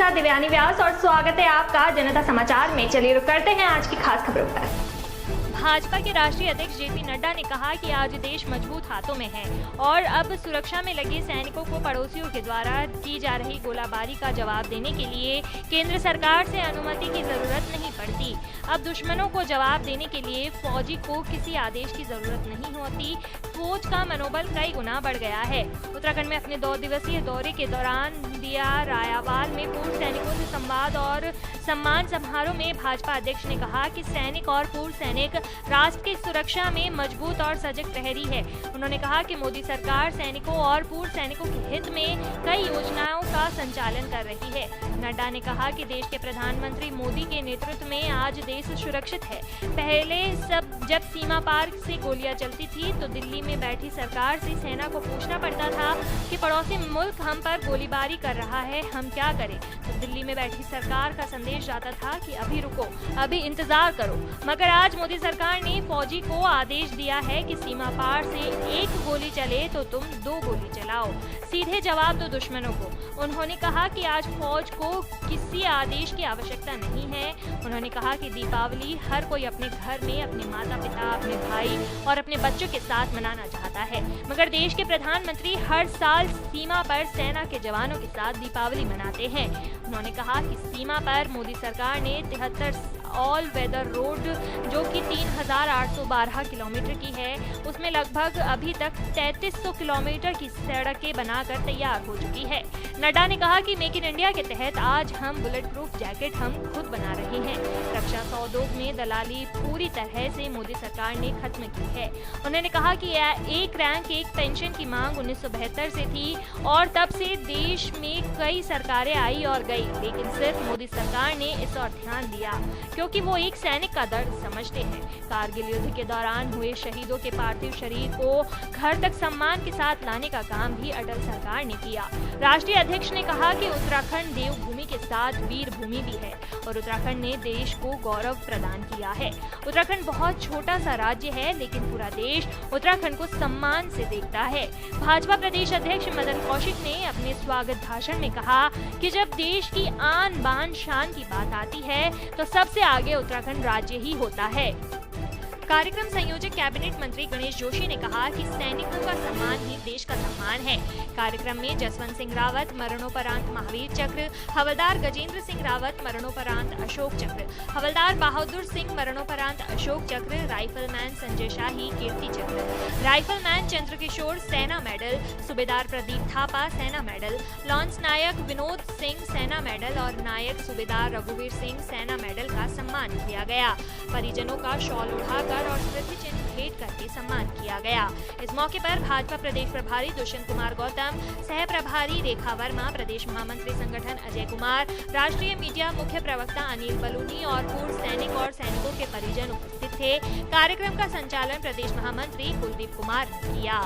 नमस्कार, दिव्यानी व्यास और स्वागत है आपका जनता समाचार में। चलिए रुक करते हैं आज की खास खबरों पर। भाजपा के राष्ट्रीय अध्यक्ष जेपी नड्डा ने कहा कि आज देश मजबूत हाथों में है और अब सुरक्षा में लगे सैनिकों को पड़ोसियों के द्वारा की जा रही गोलाबारी का जवाब देने के लिए केंद्र सरकार से अनुमति की जरूरत नहीं पड़ती। अब दुश्मनों को जवाब देने के लिए फौजी को किसी आदेश की जरूरत नहीं होती। फौज का मनोबल कई गुना बढ़ गया है। उत्तराखंड में अपने 2 दिवसीय दौरे के दौरान दिया रायावाल में पूर्व सैनिकों से संवाद और सम्मान समारोह में भाजपा अध्यक्ष ने कहा कि सैनिक और पूर्व सैनिक राष्ट्र की सुरक्षा में मजबूत और सजग प्रहरी है। उन्होंने कहा कि मोदी सरकार सैनिकों और पूर्व सैनिकों के हित में कई योजनाओं का संचालन कर रही है। नड्डा ने कहा कि देश के प्रधानमंत्री मोदी के नेतृत्व में आज देश सुरक्षित है। पहले जब सीमा पार से गोलियां चलती थी तो दिल्ली में बैठी सरकार से सेना को पूछना पड़ता था कि पड़ोसी मुल्क हम पर गोलीबारी कर रहा है, हम क्या करें। तो दिल्ली में बैठी सरकार का संदेश जाता था कि अभी रुको, अभी इंतजार करो। मगर आज मोदी सरकार ने फौजी को आदेश दिया है कि सीमा पार से 1 गोली चले तो तुम 2 गोली चलाओ, सीधे जवाब दो दुश्मनों को। उन्होंने कहा कि आज फौज को किसी आदेश की आवश्यकता नहीं है। उन्होंने कहा कि दीपावली हर कोई अपने घर में अपने माता पिता, अपने भाई और अपने बच्चों के साथ मनाना चाहता है, मगर देश के प्रधानमंत्री हर साल सीमा पर सेना के जवानों के साथ दीपावली मनाते हैं। उन्होंने कहा कि सीमा पर मोदी सरकार ने 73 ऑल वेदर रोड जो कि 3812 किलोमीटर की है, उसमें लगभग अभी तक 3300 किलोमीटर की सड़कें बनाकर तैयार हो चुकी है। नड्डा ने कहा कि मेक इन इंडिया के तहत आज हम बुलेट प्रूफ जैकेट हम खुद बना रहे हैं। रक्षा सौदों में दलाली पूरी तरह से मोदी सरकार ने खत्म की है। उन्होंने कहा कि एक रैंक एक पेंशन की मांग 1972 से थी और तब से देश में कई सरकारें आई और गई, लेकिन सिर्फ मोदी सरकार ने इस और ध्यान दिया क्योंकि वो एक सैनिक का दर्द समझते हैं। कारगिल युद्ध के दौरान हुए शहीदों के पार्थिव शरीर को घर तक सम्मान के साथ लाने का काम भी अटल सरकार ने किया। राष्ट्रीय अध्यक्ष ने कहा कि उत्तराखंड देवभूमि के साथ वीर भूमि भी है और उत्तराखंड ने देश को गौरव प्रदान किया है। उत्तराखंड बहुत छोटा सा राज्य है, लेकिन पूरा देश उत्तराखंड को सम्मान से देखता है। भाजपा प्रदेश अध्यक्ष मदन कौशिक ने अपने स्वागत भाषण में कहा कि जब देश की आन बान शान की बात आती है तो सबसे आगे उत्तराखंड राज्य ही होता है। कार्यक्रम संयोजक कैबिनेट मंत्री गणेश जोशी ने कहा कि सैनिकों का सम्मान ही देश का सम्मान है। कार्यक्रम में जसवंत सिंह रावत मरणोपरांत महावीर चक्र, हवलदार गजेंद्र सिंह रावत मरणोपरांत अशोक चक्र, हवलदार बहादुर सिंह मरणोपरांत अशोक चक्र, राइफलमैन संजय शाही कीर्ति चक्र, राइफलमैन चंद्रकिशोर सेना मेडल, सूबेदार प्रदीप थापा सेना मेडल, लॉन्स नायक विनोद सिंह सेना मेडल और नायक सूबेदार रघुवीर सिंह सेना मेडल का सम्मान किया गया। परिजनों का शॉल उठाकर और स्मृति चिन्ह भेंट करके सम्मान किया गया। इस मौके पर भाजपा प्रदेश प्रभारी दुष्यंत कुमार गौतम, सह प्रभारी रेखा वर्मा, प्रदेश महामंत्री संगठन अजय कुमार, राष्ट्रीय मीडिया मुख्य प्रवक्ता अनिल बलूनी और पूर्व सैनिक और सैनिकों के परिजन उपस्थित थे। कार्यक्रम का संचालन प्रदेश महामंत्री कुलदीप कुमार ने किया।